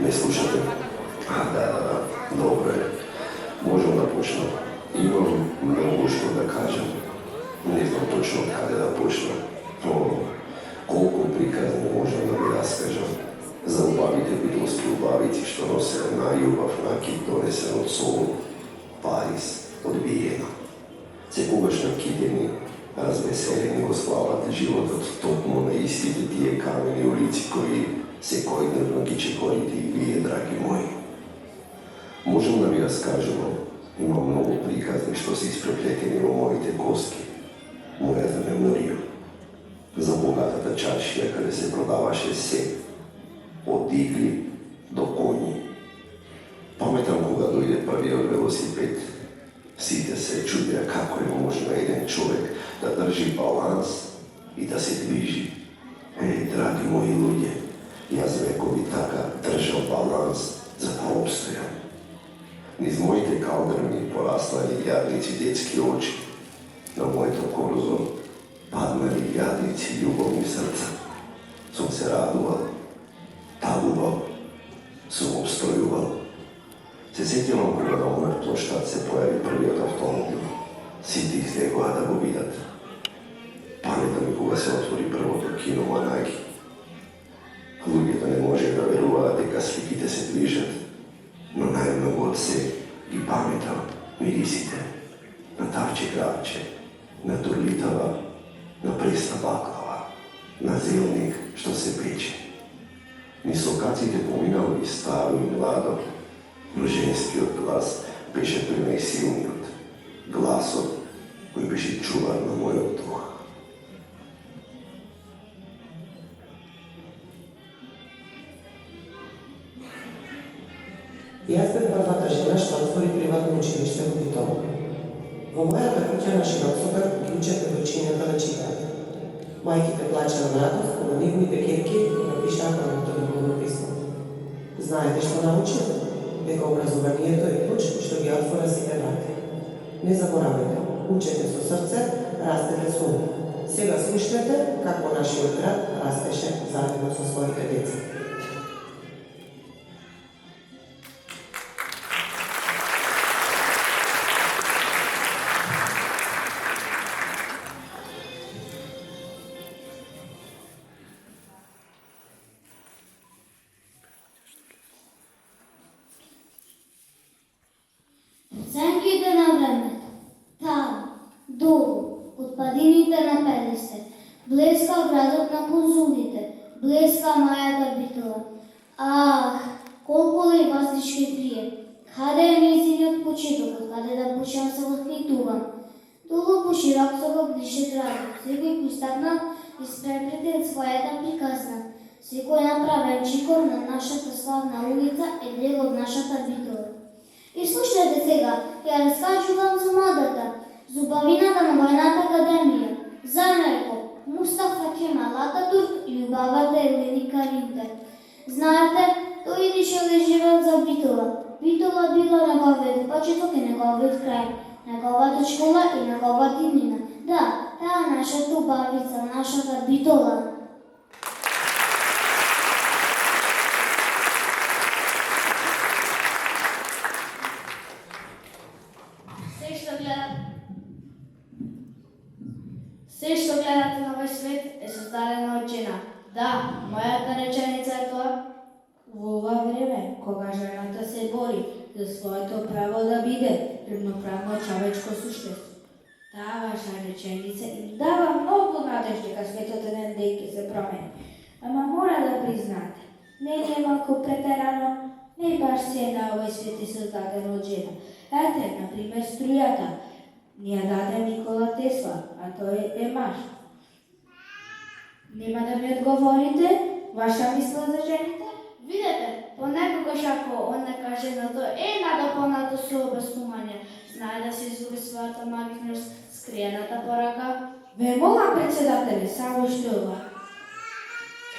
Ме слушате? Да, добро е. Можам да почнам. Имам многу што да кажам. Не знам точно од каде да почнам. Колку приказни можам да ви раскажам за убавите битолски убавици што носе најубав накид донесен од Солун, Парис, од Виена. Секогаш накидени, развеселени го слават животот токму на истите тие камени улици кои секојдневно ги чекорите и вие, драги мои. Можам да ви раскажувам, има многу приказни што се испреплетени во моите коски, мојата меморија. За богатата чаршија каде се продаваше се, од игли до коњи. Паметам кога дојде првиот велосипед, сите се чудеа како е можно еден човек да држи баланс и да се движи. Драги мои луѓе, јас векови така држал баланс за да обстојам. Низ моите калдрми пораснали јадници детски очи, на моето корзо паднали јадници љубовни срца. Сум се радувал, талувал, сум обстојувал. Се сетивам кога на онaj плоштад се појави првиот автомобил. Сите излегоа да го видат. Паметам и кога се отвори првото кино Манаги. Луѓето не може да веруваат дека сликите се движат, но најмногу од се ги паметам мирисите на тавче грабче, на турлитава, на пресна баклава, на зелник што се пече. Низ локациите поминало и старо и младо, но женскиот глас беше тој најсилниот, гласот кој беше чувар на мојот дух. Јас бев првата жена што отвори приватно училиште во Битол. Во мојата куќа на Широксокар ги учете дочињата да читаат. Мајките плачеа на радост, кога нивните ќерки го напишаа првото љубовно писмо. Знаете што научив? Дека образованието е клуч што ги отвора сите врати. Не заборавајте, учете со срце, растете со ум. Сега слушнете како нашиот град растеше заедно со своите деца. Сенките на времето, там, долу, од падините на пелисте, блеска градот на конзулите, блеска мајата Битола. Ах, колку ли ваздишки прие, каде е нејзиниот почеток, каде да почнам се восхитувам. Долу по Широксокар ближе градот, секој пустакна испреплетен својата приказна. Секој направен чикор на нашата славна улица е дел од нашата Битола. И слушайте сега, ја раскажувам за младата, за убавината на војната академија, за Најко, Мустафа Кемал Ататурк и убавата Елени Каринтер. Знаете, тој идеше живеел за Битола. Битола била неговиот почеток и неговиот крај, неговата школа и неговата иднина. Да, таа нашата убавица, нашата Битола. Се што гледате на овој свет е создадено од жена. Да, мојата реченица е тоа. Во ова време, кога жената се бори за своето право да биде равноправно човечко суштество, таа ваша реченица им дава многу надеж дека светот еден ден ќе се промени. Ама мора да признаете, не е малку претерано, не баш се на овој свет е создадено од жена. Ете, например, струјата. Ни ја даде Никола Тесла, а тој е маж. Нема да ми одговорите? Ваша мисла за жените? Видете, понекогаш ако он не каже на тоа, надопонато со обяснување, знае да се изгуби својата магичност, скриената порака. Ве молам, председателе, само што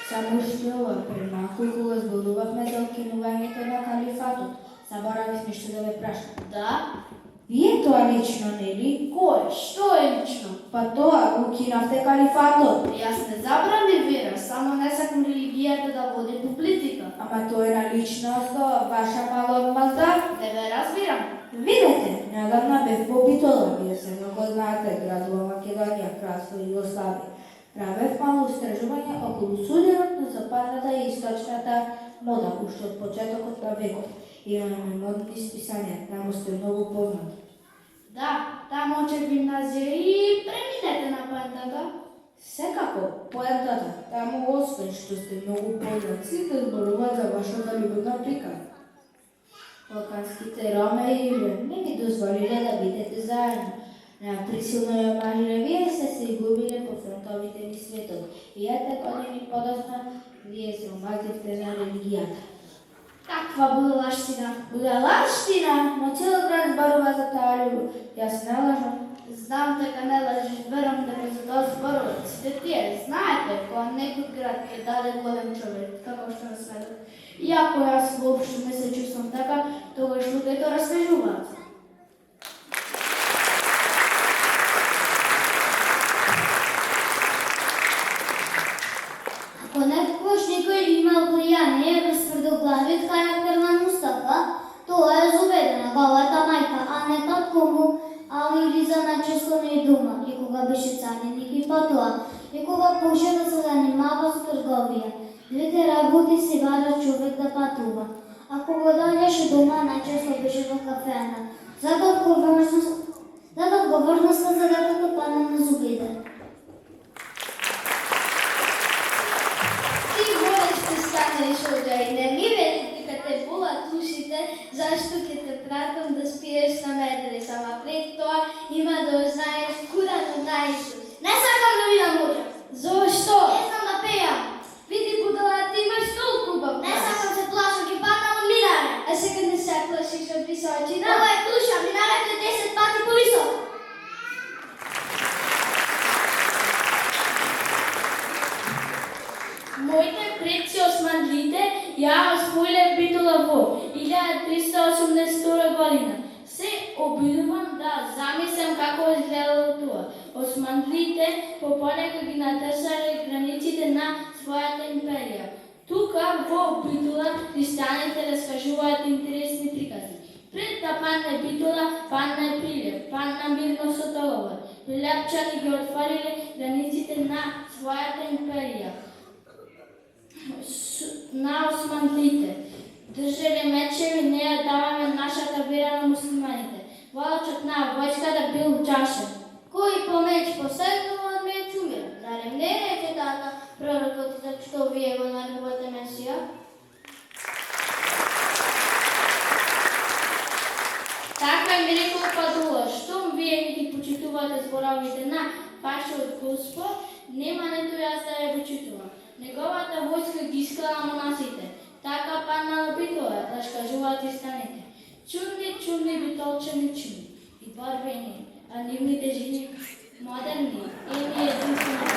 пред малку кога зборувавме за укинувањето на калифатот, заборавив нешто да ве прашам. Да? Вие тоа лично, нели? Кој? Што е лично? Па тоа, укинавте калифатот. Јас не забранив вера, само не сакам религијата да води по политика. Ама тоа е на лична основа, ваша малодмазда. Не ве разбирам. Видете, неодамна бев по Битола, вие се много знаете, градува Македонија, кралство Југославија. Правев мало истражување околу суденот на западната и источната мода, уште од почетокот на векот. Имаме модни списања, таму сте многу познати. Да, таму оче гимназија и преминете на поентата. Секако, поентата, таму освен што сте многу познати, сите зборуваат за вашата љубовна приказна. Балканските роме и не ви дозволиле да бидете заедно. Присилно ја мажиле, вие сте се изгубиле по фронтовите ни светот. И ете години подосна, вие се омазивте на религијата. Каква будалаштина? Будалаштина, но цел град зборува за таа љубов. Јас не лажам. Знам дека не лажеш, верам дека за тоа зборуват. Сите тие, знаете, кога некој град ќе даде голем човек, како што на светот. Иако јас воопшто не се чувствам така, тогаш луѓето раскажуваат. Ако некогаш некој имал влијание врз тврдоглавиот характер на Мустафа, тоа е зубеде на голата мајка, а не татко му, али влиза на често не дома, и кога беше цареник и потоа, и кога почна да се занимава со трговија. Двете работи се вара човек да патува. Ако го доаѓаше дома, најчесто беше во кафеана. Затоа одговорноста за детето падна на зубеде. Ти водеш те станеш овде и не ми вели дека те болат ушите, зашто ќе те пратам да спиеш на медрес, ама пред тоа има да узнаеш куда на најшо. Не сакам да видам луѓе. Зошто? Не знам да пејам. Види будала, ти имаш толку убав. Не сакам се плашам, ќе паднам од минаре. А сега не се плашиш од височина? Ова е туша, минарето е 10 пати повисоко. Моите предци османлите ја освоиле Битола во 1382 година. Се обидувам да замислам како изгледало тоа. Османлите понека ги натрсале границите на својата империја. Тука во Битола христијаните раскажуваат интересни приказни. Пред да падне Битола, падна е Прилеп, падна мирно Сотолова. Прилепчани ги отвориле границите на својата империја. На османлите држеле мечеви, не ја даваме нашата вера на муслиманите. Волачот на војската бил џашен. Кој по меч посегнува од меч умира. Зарем не рече така пророкот за што вие го нарекувате Месија? Така ми рекол Падула, штом вие ги почитувате зборовите на вашиот Господ, нема нето јас да ја почитувам. Неговата војска ги искала монасите. Така паднала Битола, раскажуваат и станите. Чудни битолчани чудни и барбени, а нивните жени модерни. Еми единствено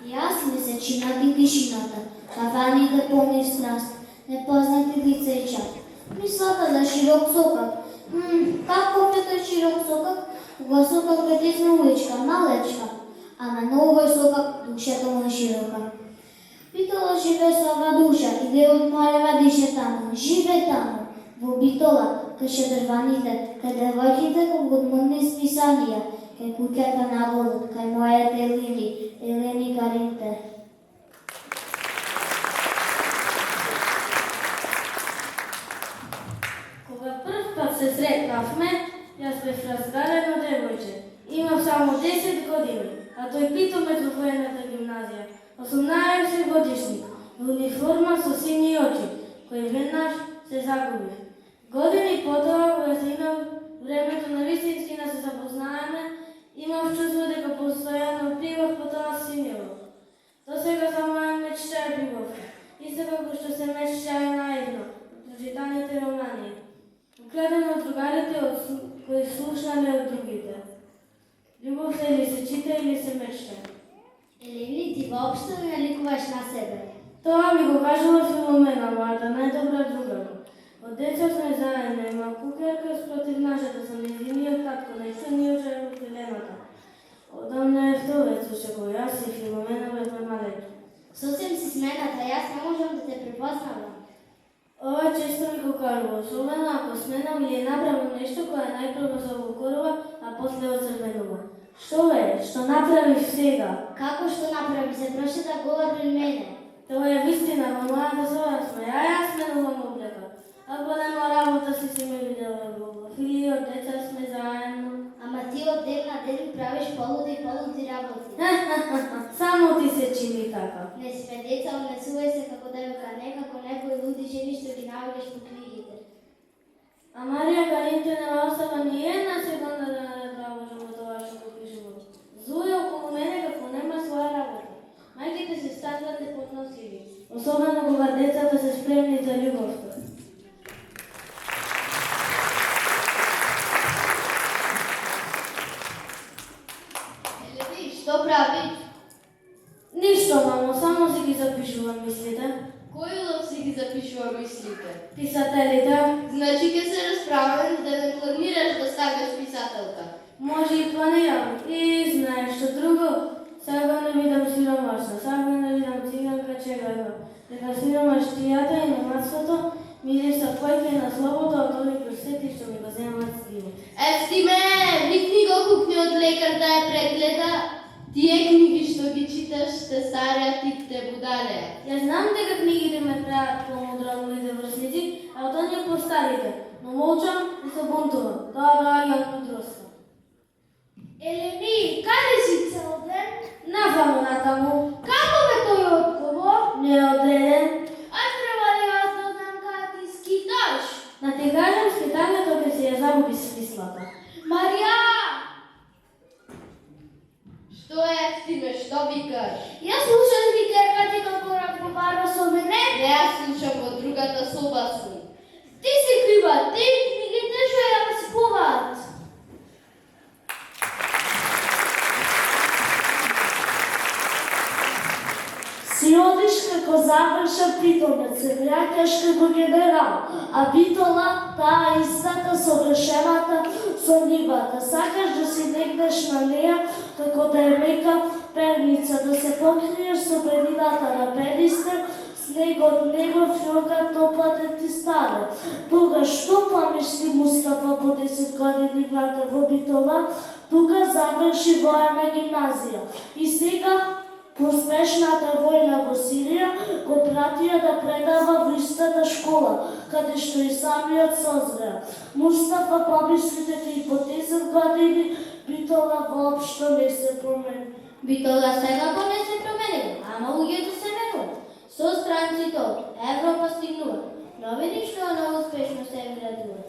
Јас месечината и тишината, каваните полни страст, непознати лица и чат. Мислата за широк сокак. Како е тој широк сокак? Кога сокак е тесна уличка, малечка, а на новој сокак душата му е широка. Битола живе со ова душа и деот мојава дише таму, живе таму, во Битола, кај шедрваните, кај девојките од модни списанија, кај куќата на водот, кај мојите Лили, Елени Каринте. Кога прв пат се сретнавме, јас бев разгарено девојче. Имав само 10 години, а тој питомец во воената гимназија, 18 годишник, во униформа со сини очи, кој веднаш се загуби. Години потоа, кога стигнав времето на вистински да се запознаеме, имав чувство дека постојано пивав по тоа синево. До сега за моја мечта е пивовка, исто како што се мечта е наивно, прочитаните романи. Украдено од другарите кои слушнале од другите. Љубовта или се чита или се мечта. Елени, ти воопшто не наликуваш на себе. Тоа ми го кажува Филомена, мојата најдобра другарка. Од деца сме заедно, има кукерка спротив нашата со нејзиниот татко, најцениот човек во вселената. смената, јас не можам да те препознавам. Ова често ми го кажува, особено ако сменам или направам нешто кое најпрво се обокорува, а после оцрвенува. Што е? Што направиш сега? Како што направи, се прошета гола пред мене. Тоа е вистина, во мојата соба сме, јас сменувам облека. Ако нема работа си ме видела во или од деца сме заедно. Ама ти од ден на ден правиш полуди работи. Само ти се чини така. Не сме деца, однесувај се како девојка, не како некои луди жени што ги наоѓаш по книгите. А Марија Каринте не остава ни една секунда да не работи во тоа што го пишува. Зуе околу мене како нема своја работа. Мајките се станат неподносливи, особено кога децата се спремни за љубовта. Што прави? Ништо, мамо, само си ги запишувам мислите. Кој улов си ги запишува мислите? Писателите, Значи ќе се расправаме да не планираш да ставаш писателка. може и планирам. И знаеш што друго? Сега не видам сиромашна, сега не видам циганка чегајва. Дека сиромаштијата и немацкото мириша појке на слобото од овие просети што ми го земат стиво. Естиме, викни го купниот лекар да ја прегледа. Тие книги што ги читаш те стареат и те будале. Ја знам дека книгите ме прават помудра од моите врсници, а од оние постарите, но молчам и се бунтувам. Тоа доаѓа од мудроста. Елени, каде си цел ден? Наваму натаму, Како бе тој одговор? неодреден. А треба ли јас да знам каде ти скиташ? Да ти кажам, скитањето ќе си ја загуби смислата. Марија! Што е, Естиме, што викаш? Јас слушам викерка ти како разговара со мене. Не, јас слушам во другата соба сум. Ти си крива, ти книгите што ја спуваат. Си одиш како завршен питомец, се враќаш како генерал, а битола таа истата совршената со нивата. Сакаш да си легнеш на неа како да е мека перница, да се покриеш со предината на пенистер, снегот негов јогат топла да ти стане. Тога што помисли Мустафа по 10 години влада во битола, тука заврши воена гимназија. И сега поспешната војна во Сирија го пратија да предава во истата школа, каде што и самиот созреа. Мустафа помисли дека и по 10 години битола воопшто не се промени. Битола секако не се променило, ама луѓето се менува. Со странците од Европа стигнува. Новини што она успешно се вградува.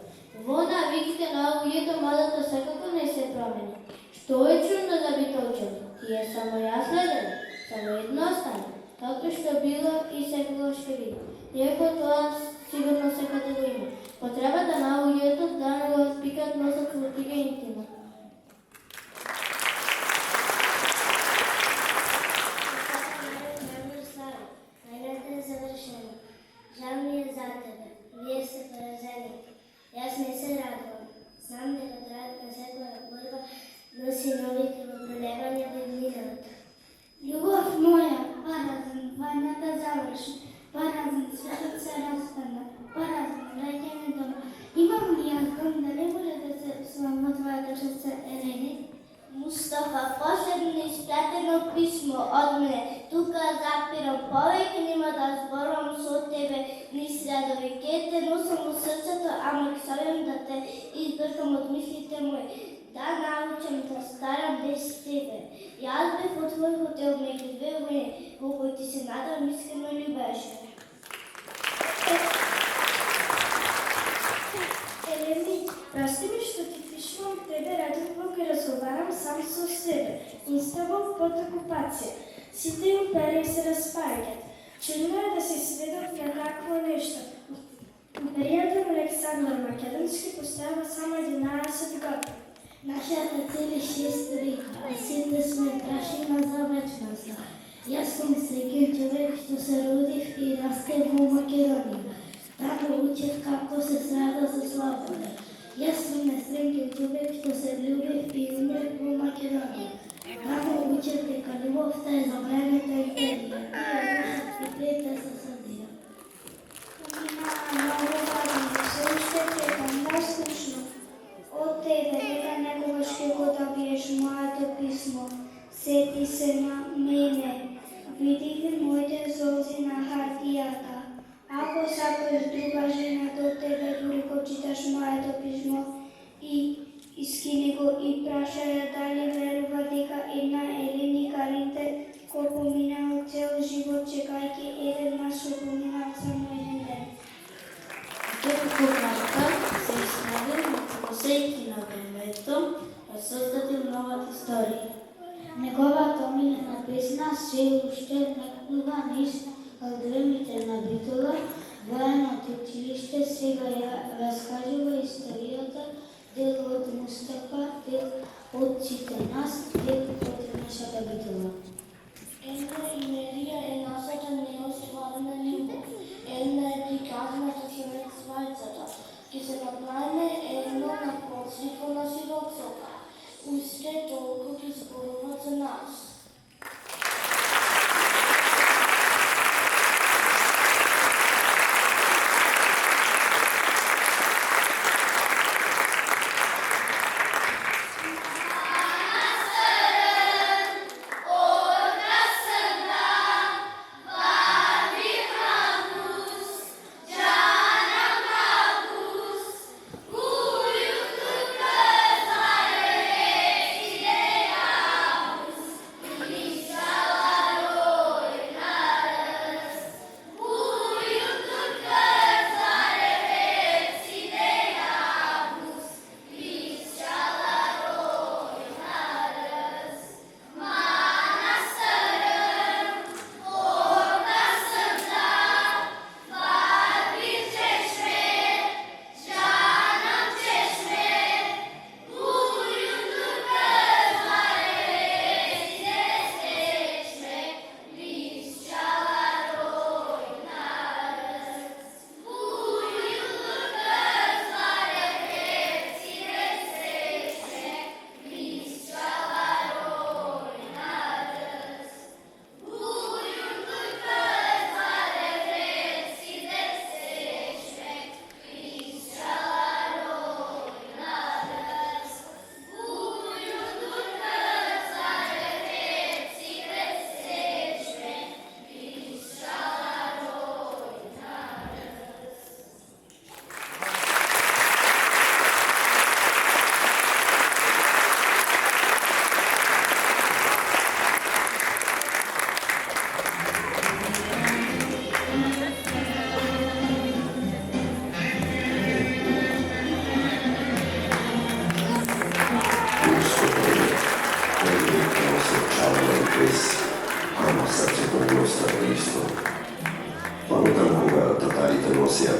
Во навиките на луѓето младата секако не се промени. Што е чудно за битолчани? Тие само ја следели, само едностано, како што било и секогаш ќе биде. Иако тоа сигурно секаде го има. Потребата на луѓето да не го спикат носат лутига интима. Најната е завршена. Жал ми е за тебе. Вие сте поразените. Јас не се радувам. Знам дека трајат на секоја борба носи нови крвопролевања во миналото. Љубов моја, паразан, војната заврши. Паразан, светот се распадна. Паразан, враќање дома. Имам ли јас дом да не може да се слам во твојата шеста, Елени? Мустафа, последно испратено писмо од мене. Тука запирам, повеќе нема да зборувам со тебе низ редови. Ке те носам во срцето, ама ќе сакам да те избркам од мислите мои. Да научам да старам без тебе. Јас бев во твој хотел меѓу две војни, во кој ти се надам искрено љубеше. Елени, прости ми што ти пишувам тебе радово кога разговарам сам со себе. Инставам под окупација. Сите империи се распаѓаат. Чудно е да си сведок на такво нешто. Империјата на Александар Македонски постојава само 11 години. Нашата цел е 6 века, а сите сме прашина за вечноста. Јас сум среќен човек што се родив и растев во Македонија. Таму учев како се страда за слобода. Јас сум несреќен човек што се љубив и умрев во Македонија. Таму учев дека љубовта е забранета империја. Тие го добиеш моето писмо. Сети се на мене. Види моите золзи на хартијата. Ако сакаш друга жена до тебе, дури го читаш моето писмо и искини го и праша ја дали верува дека една Елени Каринте кој поминал цел живот чекајќи еден маж кој поминал само еден ден. Докато карта се изнаде на посејки на времето, ја создадил новата историја. Неговата омилена песна се уште некогува низ албумите на Битола. Военото училиште сега ја раскажува историјата, дел од Мустафа, дел од сите нас, дел од нашата Битола. Една имерија е нашата неостварена љубов. Една е приказната човек свајцата. Ке се направиме едно на посвико на сиротцата. Уште толку ги зборува за нас.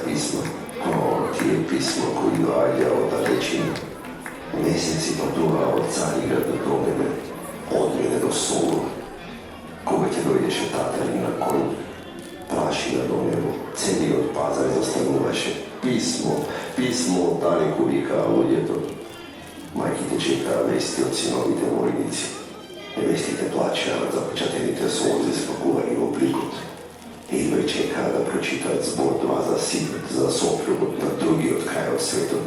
pisma, tije pismo koji dođe od dalečine. Meseci patura od Carigrada do mene, od mene do Solu. Koga će dojdeš tatari na konju, prašina do nebo, celi od pazar zastanuvaše. Pismo od daleku rika u ljeto. Majki te čeka vesti od sinovite vojnici. Nevesti te plaća zapečatenite svoze spakuvani u prikut. Idve čeka da pročitat zbor dva za Sigurd, za Sofrugod, na drugi od kraja od Svetod.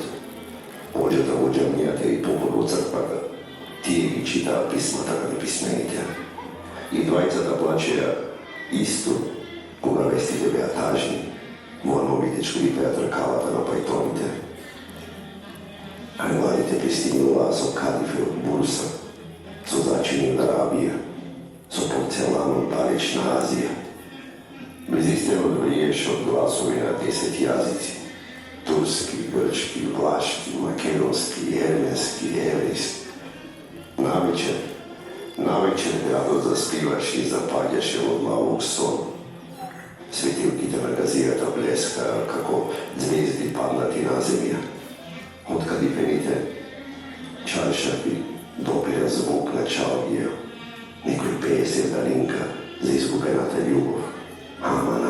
Ođe da vođa mijate i pohod u crkvaka. Tije gi čita pismata na nepismenite. I dvajca da plaćeja isto, koga vesti tebe tažni. Moramo vidjeti škripe trkalata na pajtonite. Ali mladite pristinju laso kadife od Bursa, so začinju Arabija, so porcelanom dalečna Azija. Bliziste odvriješ od glasovi na 10 jazici. Turski, grčki, vlaški, makedonski, jermenski, evrijski. Navečer grado zaspivaš i zapadjaš je od lavog sonu. Svetilki te nagazirata bleska kako zvijezdi padnati na zemlja. Od kad i penite čaršapi dopira zvuk na čalgija. Nekoj peje dalinka za izgubenata ljubov. Aman,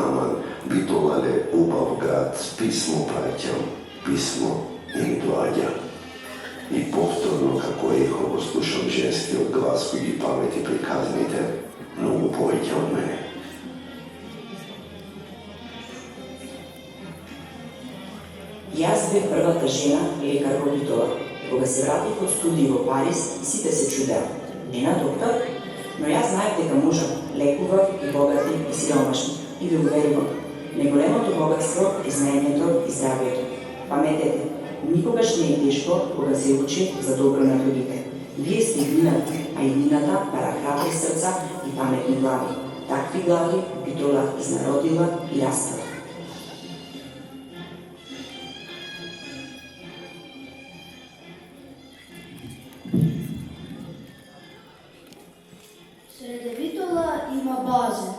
bitolale, ubav grad, pismo praćam, pismo im dvađa. I povtorno kako eho slušam ženski od glas koji i pameti prikaznite, mnogo poveća od mene. Јас бев првата жена лекар во Битола. Кога се вратив од студии во Париз, и сите се чудеа. Нена доктор? Но јас знаев дека можам, лекував и богати и сиромашни, и ви уверувам. Неголемото богатство е знаењето и здравието. Паметете, никогаш не е тешко кога се учи за добро на другите. Вие сте иднината, а иднината бара храбри срца и паметни глави. Такви глави Битола изнародила и растала. Среде Битола има базен,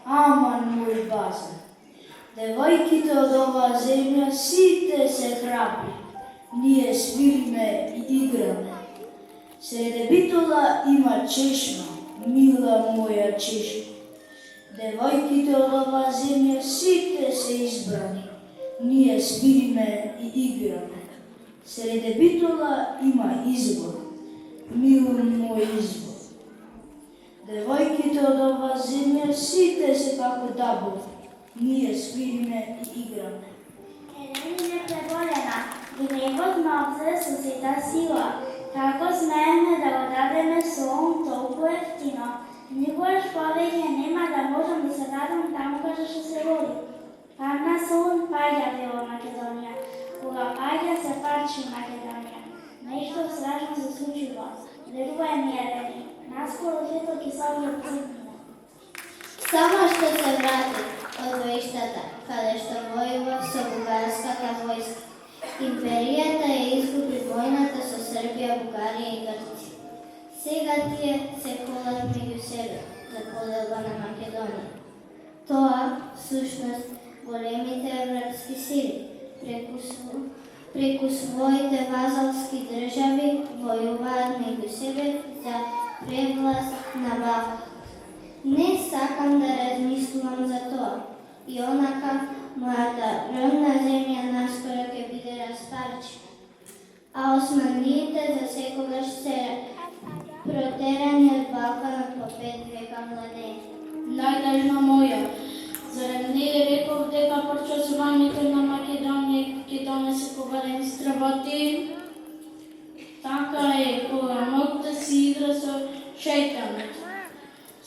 аман мој базен. Девојките од оваа земја сите се храбри. Ние свириме и играме. Среде Битола има чешма, мила моја чешма. Девојките од оваа земја сите се избрани. Ние свириме и играме. Среде Битола има избор, мил мој избор. Девојките од оваа земја сите се како дабови. Ние свириме и играме. Елени непреболена, гневот ме обзе со сета сила. Како смееме да го дадеме со он толку ефтино? Никогаш повеќе нема да можам да се радам таму каде што се роди. Парна со он паѓа дело Македонија. Кога паѓа се парчи Македонија. Нешто страшно се случува. Верувај ми, Елени, наскоро светот ќе се објавува. Само што се врати од војштата, каде што војував со бугарската војска. Империјата ја изгуби војната со Србија, Бугарија и Грција. Сега тие се колат меѓу себе за поделба на Македонија. Тоа, всушност, големите европски сили преку своите вазалски држави војуваат меѓу себе за превласт на Балкан. Не сакам да размислувам за тоа. И онака, мојата родна земја наскоро ќе биде распарчена, а османиите за секогаш се протерани од Балканот по 5 века младење. Најдажна моја, зарем не реков дека почасувањето на Македонија ќе донесе победени стработи? Така е, кога моќта си игра со шејтанот.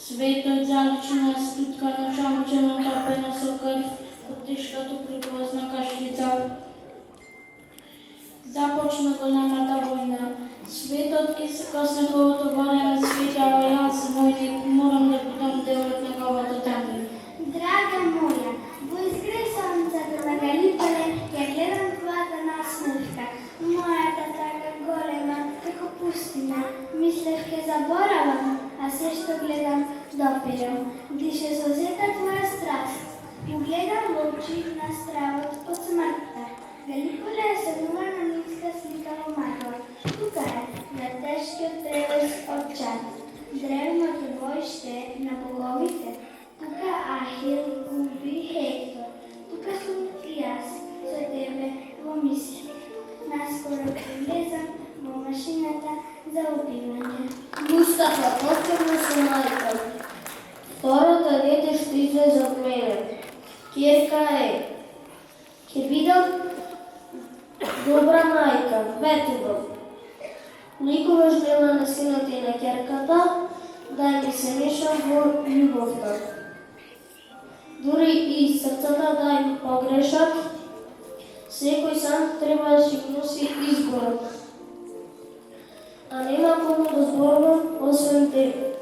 Светот залична стуткано чамче натопено со крв од тешката прикозна кашлица. Започна големата војна. Светот ќе се косне кога отворена света, а јас, војник, морам да бидам дел од неговата тема. Драга моја, во изгресавницата на Галиполе ја гледам твојата насмевка. Мојата така голема, како пустина. Мислев ке заборавам, а се што гледам допирам. Дише со сета твоја страст. Угледам во очи на стравот од смртта. Галиполе е седнувана нитска слика во магла. Тука е, на тешкиот превоз од Чад. Древното бојще на боговите. Тука Ахил губи Хектор. Тука сум и јас со тебе во мисли. Наскоро ќе влезам во машината за убивање. Мустафа, повторно со мајка. Второто дете што излезе од мене. Ќерка е. Ќе бидам добра мајка, ветувам. Никогаш нема на синот и на ќерката да ми се мешам во љубовта. Дури и срцата да им погрешат, секој сам треба да си носи изборот. А нема кому да зборувам освен тебе.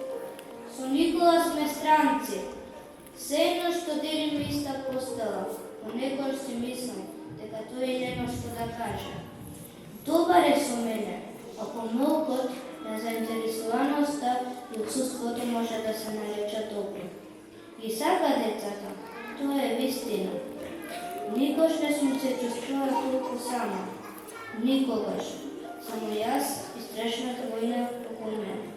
Со Никола сме странци. Се едно што делиме иста постела. Понекогаш си мислам дека тој нема што да каже. Добар е со мене, а помалкот на заинтересуваноста и отсутството може да се нарече добро. Ги сака децата, тоа е вистина. Никош не сум се чувствувала толку сама. Никогаш. Само јас и страшната војна околу мене.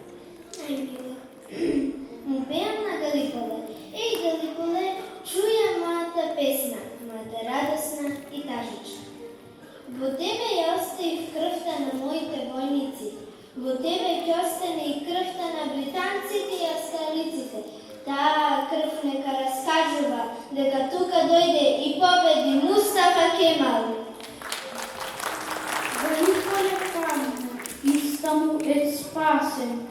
Му пеам на Галиполе. Еј, Галиполе, чуја мојата песна, мојата радосна и тажична. Во тебе ја оставив крвта на моите војници. Во тебе ќе остане и крвта на британците и австралиците. Таа крв нека раскажува дека тука дојде и победи Мустафа Кемал. Галиполе таму, само е спасен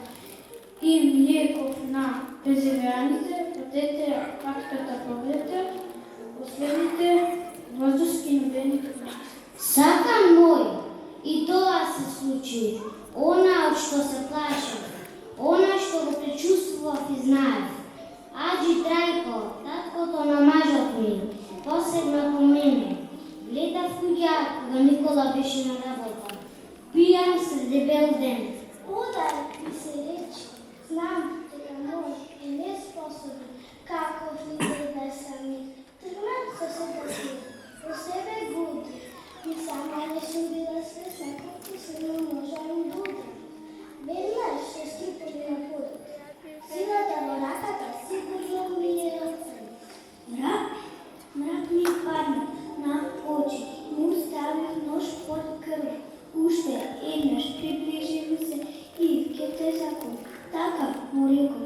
и млеков на преземјаните, водете патката по ветер, последните воздушки новени. Сакан мој, и тоа се случи. Она од што се плашев, она што го пречувствував и знаев. Аџи Трајко, таткото на мажот ми, посегна по мене. Гледав куѓа кога Никола беше на работа. Пијам се дебел ден. Удар ми се рече, знам дека може и не способи, каков ни да сами. Тргнат со се таки, по себе буди. И сама не сум била свесна како се не можам да удрам. Веднаш се ступили на подот. Силата во раката сигурно ми е оцен. Мрак ми падна на очи, му ставих нож под крв. Уште еднаш приближи ми се и ке те закон. Така, му рекол,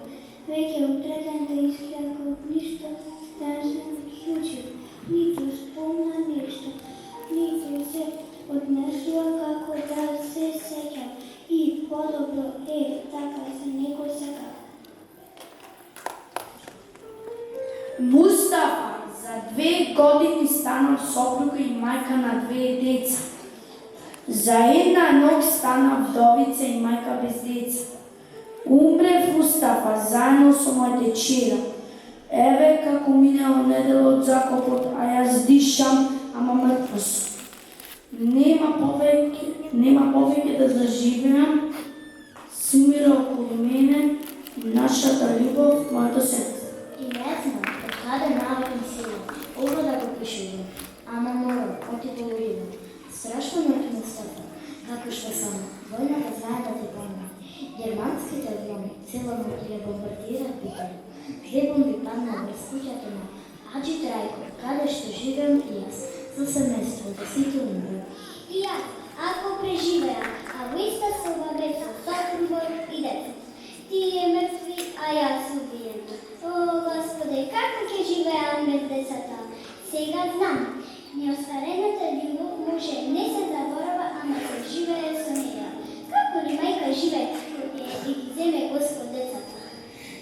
веќе утреден да изгледа ништо страшно случило, ниту спомна нешто, ниту се однесува како да се сеќам и подобро е така за него сега. Мустафа за 2 години станал сопруга и мајка на 2 деца. За една ног стана вдовица и мајка без деца. Умре Мустафа заедно со моите чера. Еве како минало недело од закопот, а јас дишам, ама мртво сум. Нема повеќе да заживеам. Смира околу мене, нашата љубов, моето срце. И не знам, од каде наоѓам сила, ово да го пишувам, ама морам, отиполувам. Страшно ме Мустафа, како што сам, војната знае да те помни. Германските авиони цела ноќ ја бомбардираат Битола. Две бомби падна врз куќата на Аџи Трајко, каде што живеам и јас, со семејството, сите умру. И јас, ако преживеа, а во иста соба без сопругот и деца. Тие мртви, а јас убиен. О, Господе, како ќе живеам без децата? Сега знам, неостварената љубов може не се заборава, ама се живее со неја. Како ли мајка живее и ги земе Господ децата?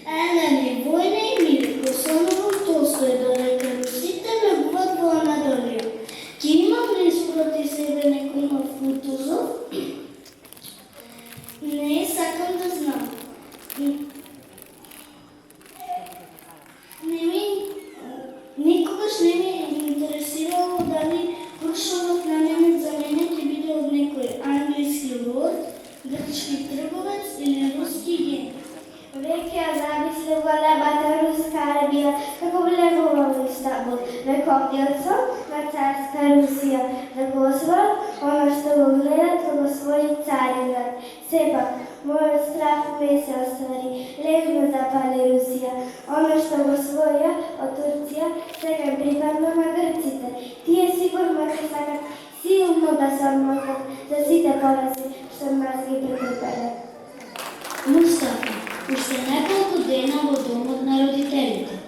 Елена и војна и мир, го сонувам Толстој додека русите легуваат во Анадолија. Ќе имам ли спроти себе некој нов Кутузов? Не, сакам да знам. Никогаш не ме интересирало дали крушовот наменет за мене ќе биде од некој англиски лорд, грчки трговец или руски ген. Веќе ја замислила лебата руска армија како влегува во Истанбул, вековниот сон на царска Русија, да го освојат она што го гледат како свој царинат. Сепак, мојот страх ме се оствари, лесно запали Русија. Она што го освоја од Турција, сега припадна на грците. Тие сигурно ќе сакат силно да се одмознат за сите порази што нас ги претрпеле. Мустафа, уште неколку дена во домот на родителите.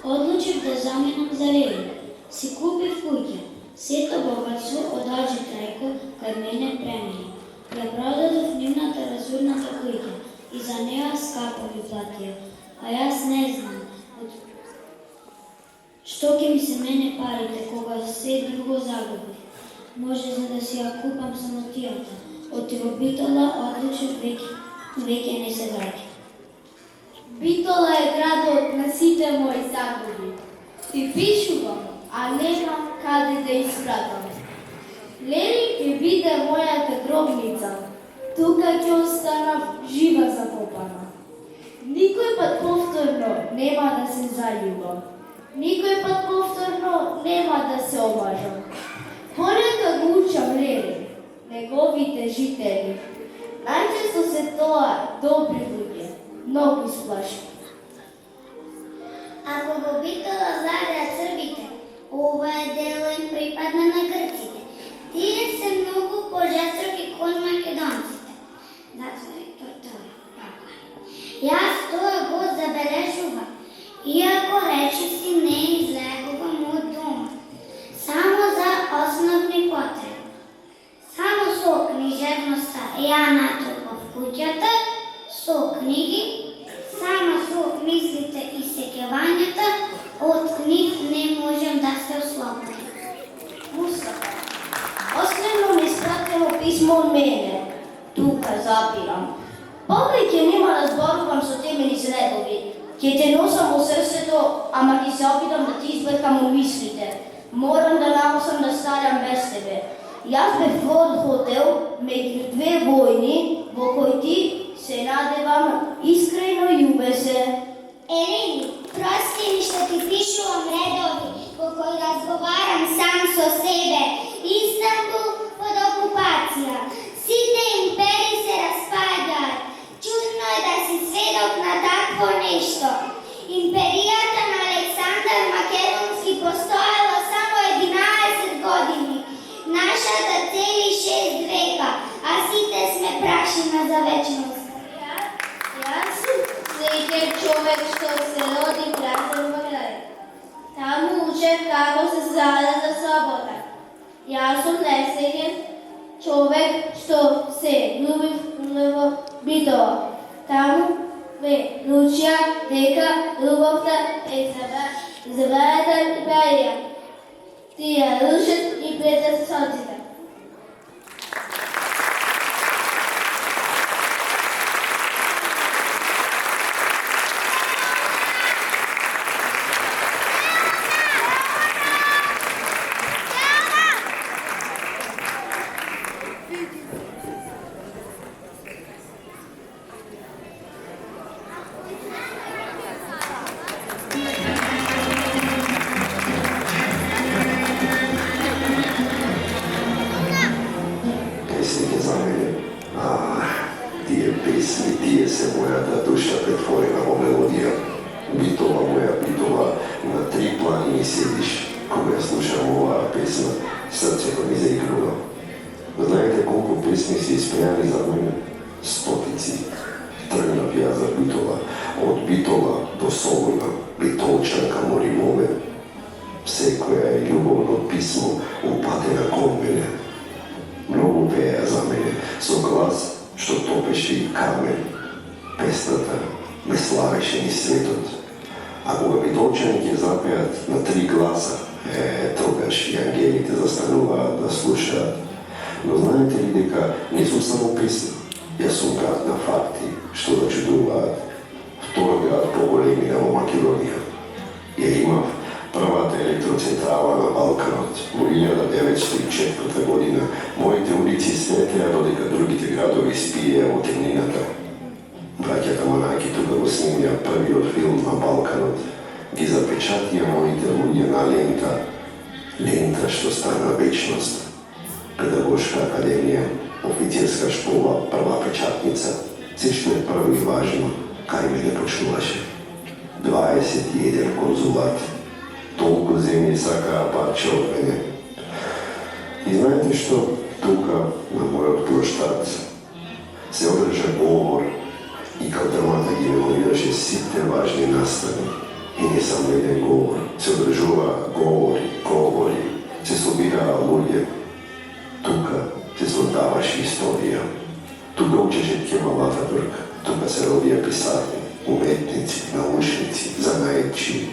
Одлучив да заменам за леј. Си купив куќа. Сето богатство од Аџи Трајко кај мене премини. Ја продадов нивната разурната куќа и за неа скапо ми платија. А јас не знам што ќе ми се мене парите кога се друго загубив. Може за да си ја купам самотијата. Оти во Битола одлучив веќе не се враќа. Битола е градот на сите мои загуби. Ти пишувам, а нема каде да испратам. Лели ќе биде мојата гробница. Тука ќе останам жива закопана. Никој пат повторно нема да се заљубам. Никој пат повторно нема да се обажам. Понека го учам Лели, неговите жители. Најчесто се тоа добри луѓе, многу исплашни. Ако го Битола владеа црбите, ова дело им припадна на грците. Тие се многу пожестроки кон македонците. Јас тоа го забележувам, иако речиси не излегувам од дома. Само за основни потреби. Само со книжевноста ја натрупав куќата со книги, Само со мислите и сеќавањата од нив не можем да се ослободим. Мустафа, последно ми испратено писмо од мене. Тука запирам. Повеќе нема да зборувам со темени средови. Ќе те носам во срцето, ама ќе се опитам да ти избркам од мислите. Морам да научам да ставам без тебе. Јас бев во хотел меѓу две војни, во кој ти се надевам искрено љубесе. Елени, прости ми што ти пишувам редови, во кои разговарам сам со себе. Истанбул под окупација. Сите империи се распаѓаат. Чудно е да си сведок на такво нешто. Империјата на Александар Македонски постоела само 11 години. Нашата цели 6 века, а сите сме прашина за вечност. Јас сум среќен човек што се роди празен во крај. Таму учев како се заде за слабота. Јас сум несреќен човек што се влюбив во Битола. Таму ме научија дека љубовта е забраната империја. Тие рушат и предразсудите. Песните за мене, тие песни, тие се мојата душа претворена во мелодија. Битола моја Битола, на 3 планини седиш. Кога ја слушам оваа песна, срцето ми заигрува. Знаете колку песни се испеани за мене? Стотици. Тргнав ја за Битола, од Битола до Солуна, Битолчанка Моримове. Секоја е љубовно писмо упатена кон мене. Многу пеја за мене, со глас што топеше и камен. Песната ме славеше ни светот. А кога битолчани ќе запеат на 3 гласа, тогаш и ангелите застануваат да слушаат. Но знаете ли дека не сум само песни? Јас сум град на факти, што да чудуваат. Втор град по големина во Македонија. Ја имав првата електроцентрала на Балканот. Во 1904 година моите улици светеа додека другите градови спиеа во темнината. Браќата Манаки тука го снимија првиот филм на Балканот. Ги запечатија моите луѓе на лента. Лента што стана вечност. Педагошка академија, офицерска школа, прва печатница. Се што е прво и важно, кај мене почнуваше. 21 конзулат. Толку земји сакаа парче од мене. И знаете што? Тука, на мојот плоштад, се одржа говор и калдрмата ги меморираше сите важни настави. И не само еден говор. Се одржува говори, се собираа луѓе. Тука се создаваше историја. Тука учеше Кемал Ататурк. Тука се родија писатели, уметници, научници, занаетчи.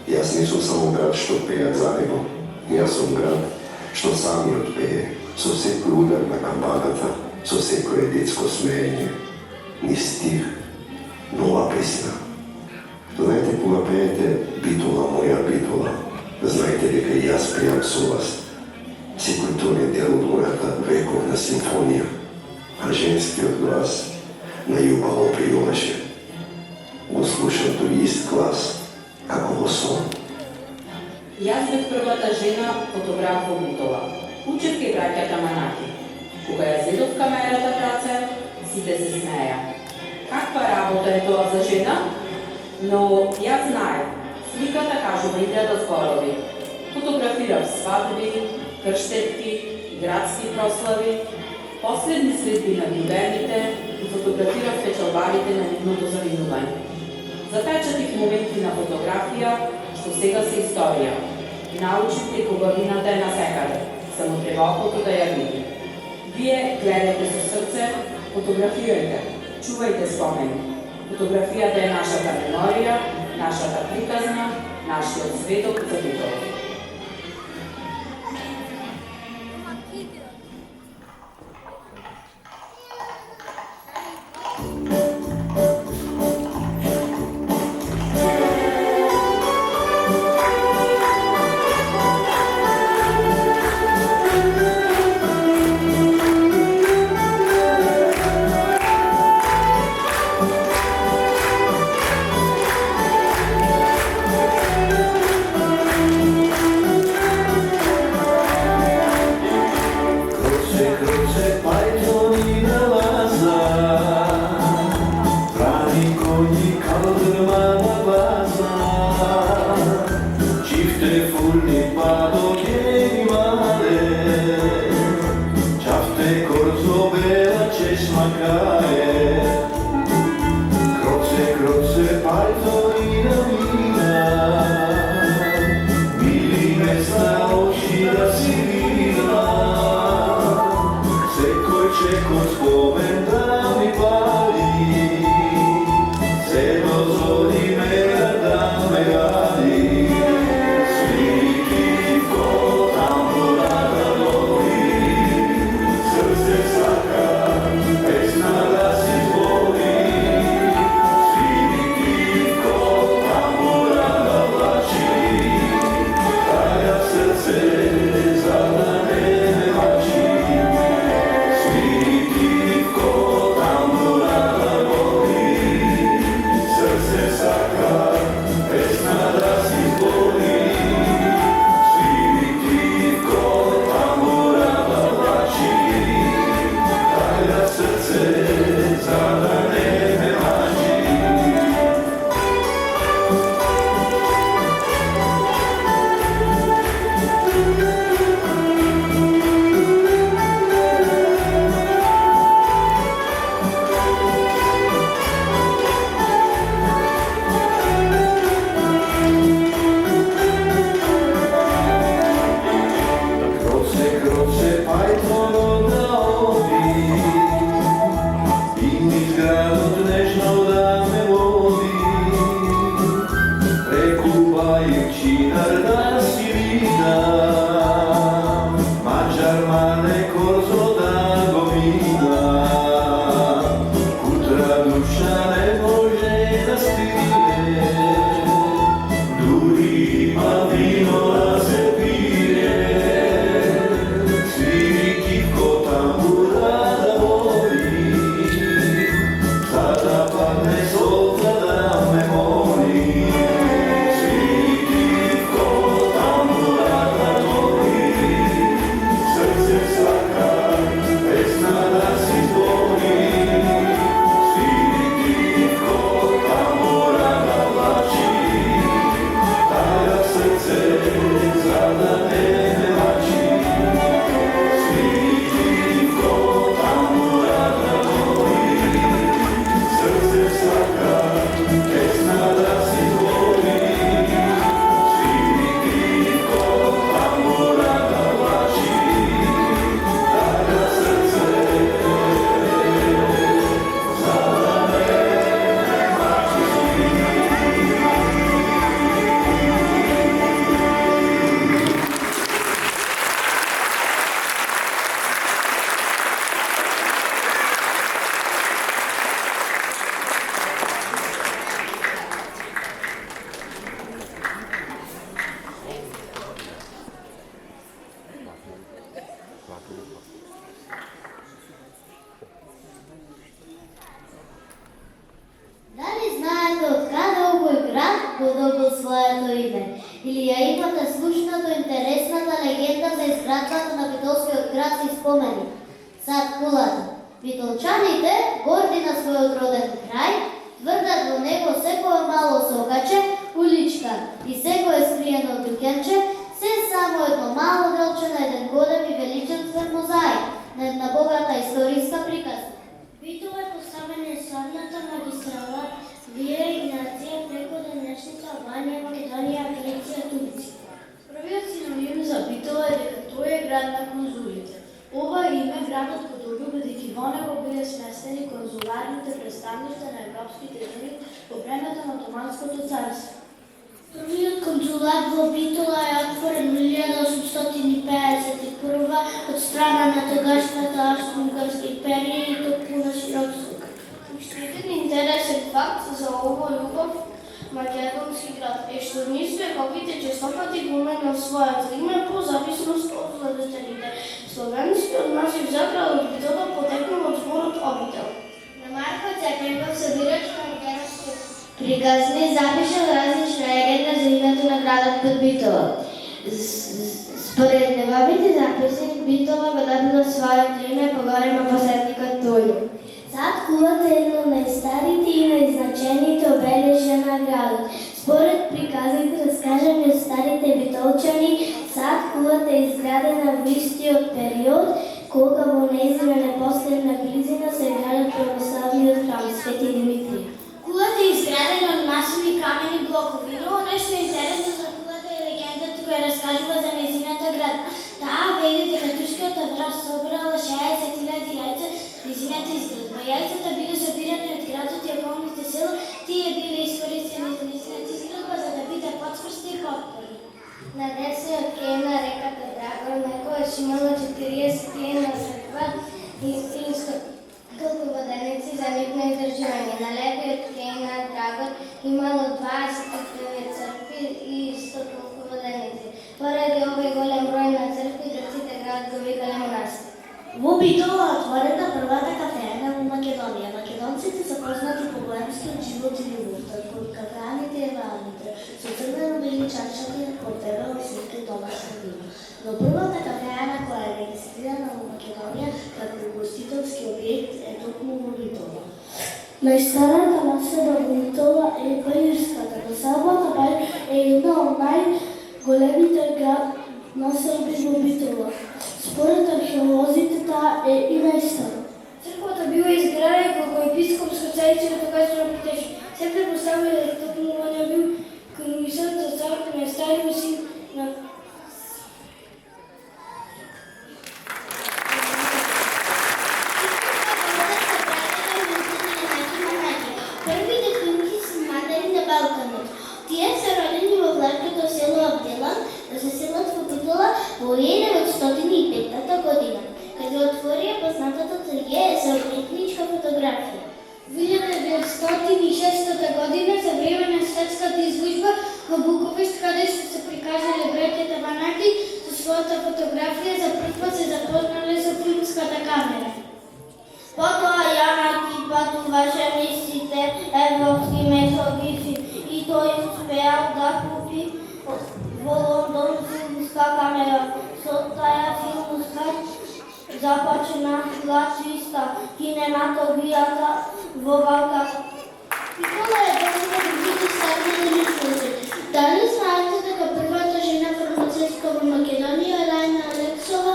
Јас не сум само град што пеат за него. Јас сум град што самиот пее, со секој удар на камбаната, со секој детско смеење. Ни стих, нова песна. Знаете кога пеете Битола моја Битола, знаете дека и јас пеам со вас. Секој тон е дел од мојата вековна симфонија, а женскиот глас на љубаво пријуваше. Го слушам тој ист глас, како во сон. Јас бев првата жена фотограф во Битола. Учев кај браќата Манаки. Кога ја зедов камерата праце, сите се смеја. Каква работа е тоа за жена? Но јас знаев, сликата кажува 1000 зборови. Фотографирав свадби, крштетки, градски прослави, последни следби на гиберните и фотографирав печалбарите на нивното завинување. Запечатих моменти на фотографија, што сега се историја. Научив дека убавината е насекаде, само треба окото да ја види. Вие гледате со срце, Фотографирајте, чувајте спомени. Фотографијата е нашата меморија, нашата приказна, нашиот сведок за Битола. Или ја имате слушнато интересната легенда за изградбата на битолскиот град и спомени? Сад кулата. Битолчаните, горди на својот роден крај, тврдат во него секое мало сокаче, уличка и секое скриено дукенче, се само едно мало делче на еден голем и величествен мозаик, на една богата историска приказна. Битол е поставен на славната магистрала Вија Игнација преку денешната Албанија, Македонија, Греција, Турција. Првиот синоним за Битола е дека тој е град на конзулите. Ова име градот го добил бидејќи во него биле сместени конзуларните представништва на европските земји по времето на Отоманското царство. Првиот конзулат во Битола е отворен во 1851 од страна на тогашната Австро-Угарска империја и токму на широк скок. Уште интересен факт за овој убав македонски град е што низ вековите честопати го менал својата име по зависност од владетелите. Словенскиот назив за градот Битола потекнал од зборот обител. На Марко Цекленков собирач македонски приказни запишал различна легенда за името на градот под Битола. Според неговите записи, Битола го добила своето име по голема посетникот Тујо. Сад кулата е едно од најстарите и најзначените обележја на градот. Според приказите, раскажани од старите битолчани, сад кулата е изградена во истиот период, кога во нејзина непосредна близина се градат православниот храм Свети Димитрија. Кулата е изградена од масивни камени блокови, но нешто интересно за кулата е легендата која разкажува за нејзината град. Таа вели дека турскиот враг собрала 60.000 јајца нејзината изградба. Јајцата биле собирани од градот и околните села, тие биле искористени за нејзината изградба за да биде потврсти и потпори. На десниот кеј на реката Драгор некојаш имало 40 кеј на црква и истинско колку воденици за нивно издржување. На левиот кеј на Драгор имало 29 цркви и исто колку воденици. Поради овој голем број на цркви, грците градот го викале монастир. Во Битола е отворена првата кафеана во Македонија. Македонците се познати по големскиот живот и љубовта, кон кафеаните и валните, со црвено-бели чаршафи по тебе освитли домашна вина. Но првата кафеана која е регистрирана во Македонија како угостителски објект е токму во Битола. Најстарата населба во Битола е Баирската. Населбата Баир е една од најголемите населби во Битола. Според археолозите таа е и најстара. Црквата била изградена како епископско царице на тогашно притежи. Се предпоставува дека токмување бил канонизиран за царот на стариот син на Првите финки се мадери на Балканот. Тие се родени во влашкото село Авделан, да се селат во Битола во 1905 година, каде отворија познатата трагедија за уметничка фотографија. Во 1906 година за време на светската изложба во Буковишт, каде што се прикажале браќата Ванаки со својата фотографија, за прв пат се запознале со филмската камера. Потоа Јанаки патуваше мислите европски методифи и тој успеал да купи во Лондон филмска камера. Со таа филмска започна латвийска кинематографија во Балкан. Битола е една од другите ставени личности. Дали знаете дека првата жена фармацевтка во Македонија, Рајна Алексова,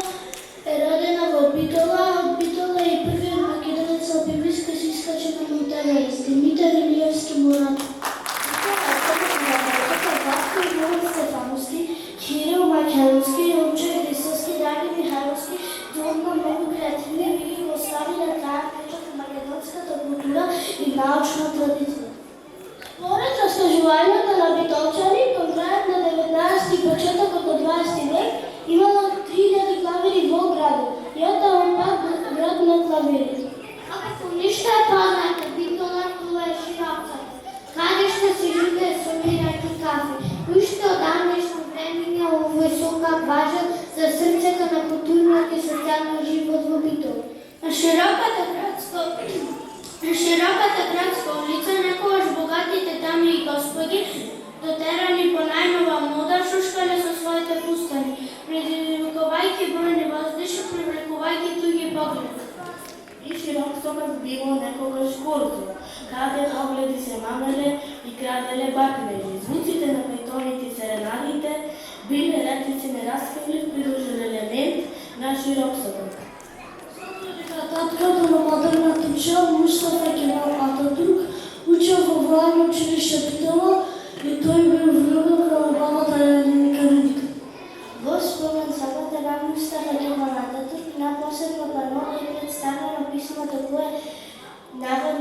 е родена во Битола, а од Битола е првиот македонец алпинист кој се искача на монтањерист, Димитар Илиевски Мурат. Васко Иван Стефановски, Кирил Македонски, Јовче Рисовски, Дани Михайловски, доволно многу креативни луѓе го оставиле таа печат на македонската култура и научна традиција. Според раскажувањата на битолчани, кон крајот на 19 и почетокот од 20 век имало 3000 клавири во градот. Јата пат град на клавирите. Ако ништо е познато, Битола тула е Широкцата, каде што се живее со мирајки кафе. Уште од давнешно време овој сокак важен за срцето на културниот и социјалниот живот во Битола. На широката градска улица некогаш богатите дами и господи, дотерани по најнова мода, шушкале со своите фустани, предизвикувајќи бројни воздиши, привлекувајќи туѓи погледи. И широк сокак било некогаш гордо, каде погледи се мамеле и краделе бакнели. Звуците на петоните и серенадите биле реплици нераскривлив придружен елемент на широк сокак. Татката на модерната учел Мустафа Кемал Ататурк учел во военно училиште Битола и тој бил влюбен кон бабата Елина Каринка. Во спомен сабата на Мустафа Кемал Ататурк на посебно пано е представено писмото кое наводи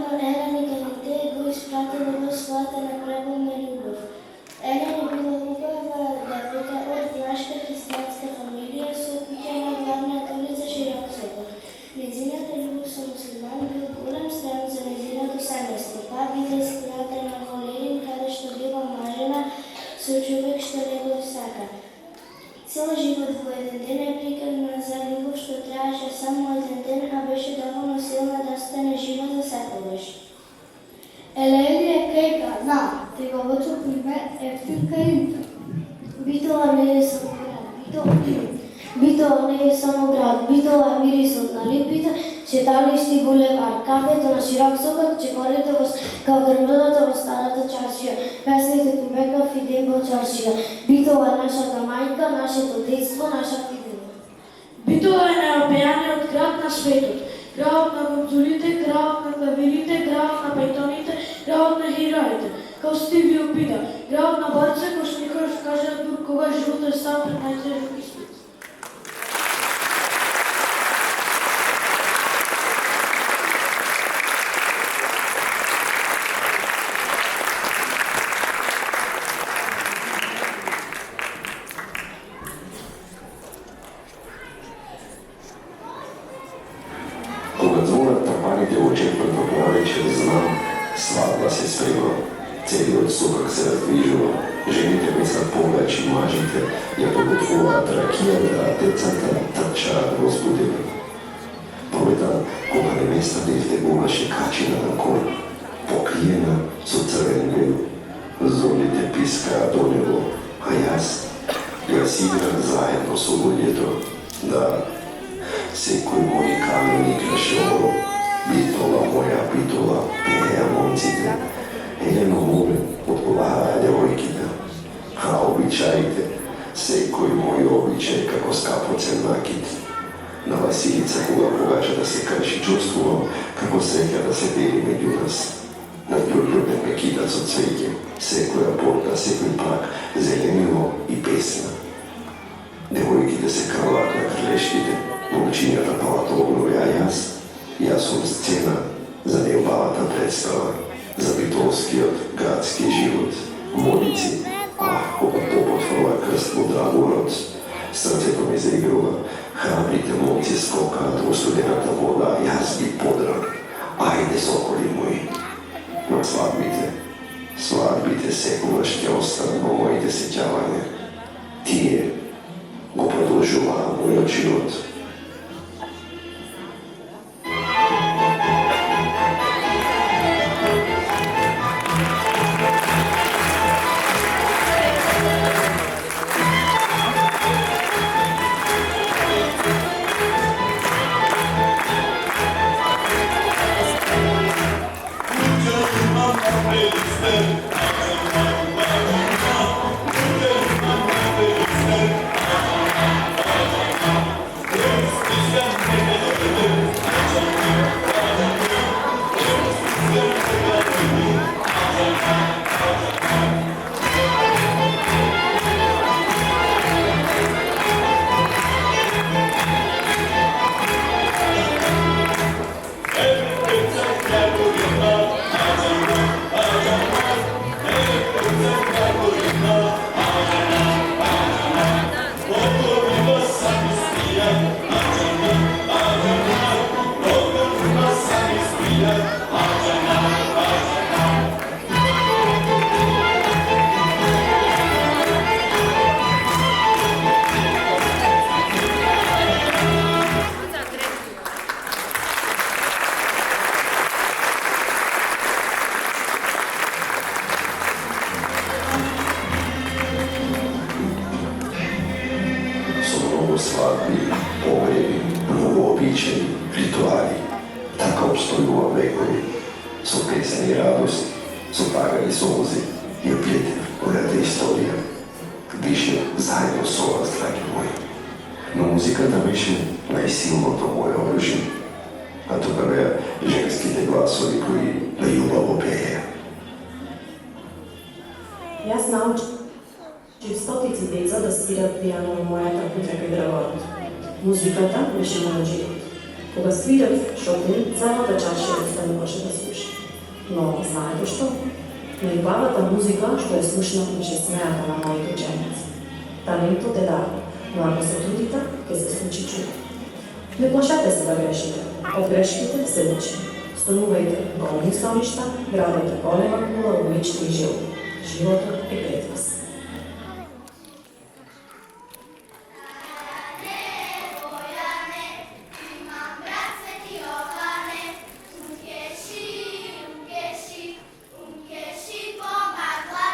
неговото име Ефтим Каинта. Битола не е само град, Битола не е само град, Битола е мирисот на липите, читалишти булевар, кафето на широк сокот, чекорите као грмелото во старата чаршија, песните тумбекав и ден во чаршија. Битола е нашата мајка, нашето детство, нашата идеја. Битола е најопејаниот град на светот. Градот на гомзулите, градот на клавирите, градот на пајтоните, градот на хероите. Као Стиви Опида, градот на борце, кој што никогаш каже дур кога животот е стал пред најтежок испит. Кога звонат тапаните очекват во повеќе, знам, свадба се спрема. Целиот сопак се раздвижува, жените месат повеќе, мажите ја подготвуваат ракијата, а децата трчаат возбудени. Пролета, кога невеста дете буваше качена на конј, покриена со црвен вел, золите пискаат до небо, а јас играм заедно со луѓето. Да, секој мој камен играше оро. Битола, моја битола, пееа момците. Едно момент одговараа девојките. А обичаите, секој мој обичај како скапоцен накид. На Василица, кога погача да се крши, чувствувам како среќа да се дели меѓу нас. На љубовен ме кидат со цвеќе, секоја порта, секој прак, зелениво и песна. Девојките се крваат на крлешките, момчињата палат огнови, а јас сум сцена за неубавата представа, за битолскиот градски живот. Молици, кога попот фрла крст во драгород, срцето ми заигрува, храбрите момци скокаат во студената вода, јас ги подрам. Ајде, соколи мои. Но свадбите секогаш ќе останат во моите сеќавања. Тие го продолжуваа мојот живот. Свадби, погреби, многу обичаи, ритуали, така обстојува векови, со песен и радост, со тагани солзи и оплетен мојата историја. Беше заедно со вас, драги мои. Но музиката беше најсилното моје оружје, а тука беа женските гласови кои најубаво пееа. Јас научив стотици деца да свират пијано во мојата куќа кај дрворот. Музиката беше мојот живот. Кога свирав Шопен, целата чаршија остануваше да слуша. Но, знаете што? Најубавата музика што ја слушнав беше смејата на моите ученици. Талентот е дар, но ако се трудите, ќе се случи чудо. Не плашете се да грешите. Од грешките се учи. Станувајте големи соништа, градете голема кула во мечти и желби. Животот е пред вас. Pomagła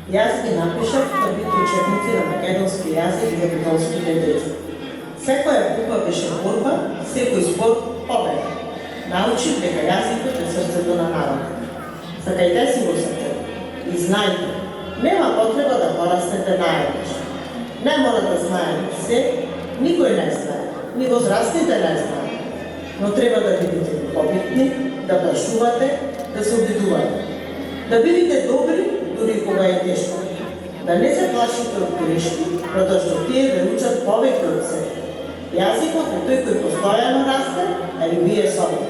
Јас ги напишав да бите учебници на македонски јазик и македонските деца. Секоја буква беше борба, секој збор победа. Научив дека јазикот е срцето на народот. Сакајте си го срцето и знајте, нема потреба да пораснете најавично. Не мора да знаете се, никој не знае, ни возрастните не знае. Но треба да бидете любопитни, да прашувате, да се обидувате. Да бидете добри, дури кога е тешко. Да не се плашите од грешки, затоа што тие ве учат повеќе од се. Јазикот е тој кој постојано расте, а и вие со него.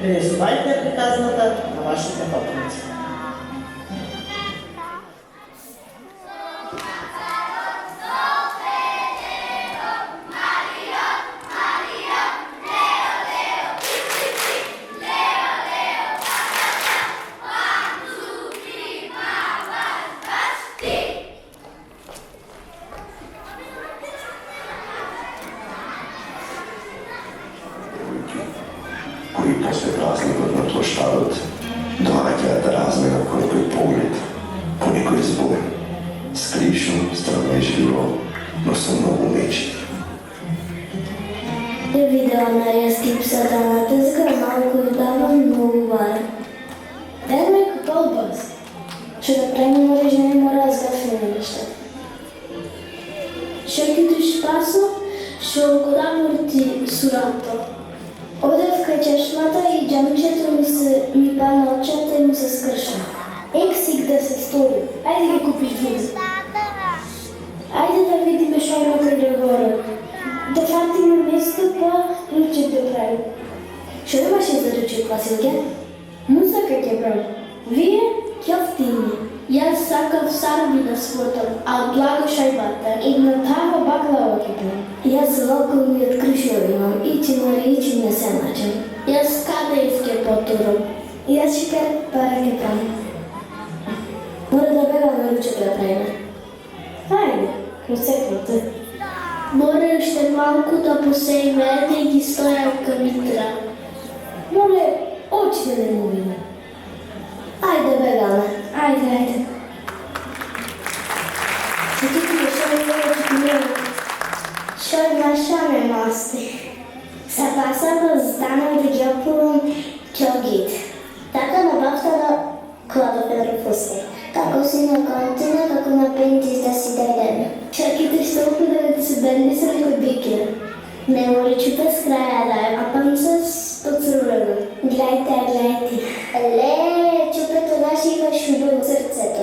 Пренесувајте приказната на вашите потомци. Кои после празникот на площадот доаѓаат размера по некој поглед, по некој збор, скришно, страмежливо, но со многу мечти. Е видела Марија скипсата на тезга, малку и дава многу вар. Верно е како одбаз. Че да правим мрежа не мора разгафени нешта. Што ќе ти шпасо, што го наморти сурато. Одев кај чешмата и џамчето ми пана очата и му се скршна. Ексик да се стори, ајде ги купиш двуз. Ајде да видиме што има кај Григоров. Да фатиме место па ручек да прави. Што имаше за ручек, Василке? Музика ќе прави. Вие кјофтини. Јас сакав сарби да спортам, а благо шајбата и на тава баклава ќе правам. Јас локовниот кршево имам, ичи не се наđам. Јас кадаив ќе потурам. Јас шикар пара ќе правим. Мора да бегаме ручек да правиме. Ајде, кросеквате. Море уште малку да посеиме еде и ги стојам кај Митра. Море, очи да не му виде. Ајде бегаме. Ајде. Сетите што ми очи Што имаше масти. Сапасата застанав да ги опувам ќогит. Така набавта на кладов едрофусни. Како си на контина, како на пентис да си дадеме. Чаките што определе да се дадени са некој бекина. Не мори чупе с краја да е, а пам с поцрвено. Гледајте. Ле, чупето наше има шуба от срцето.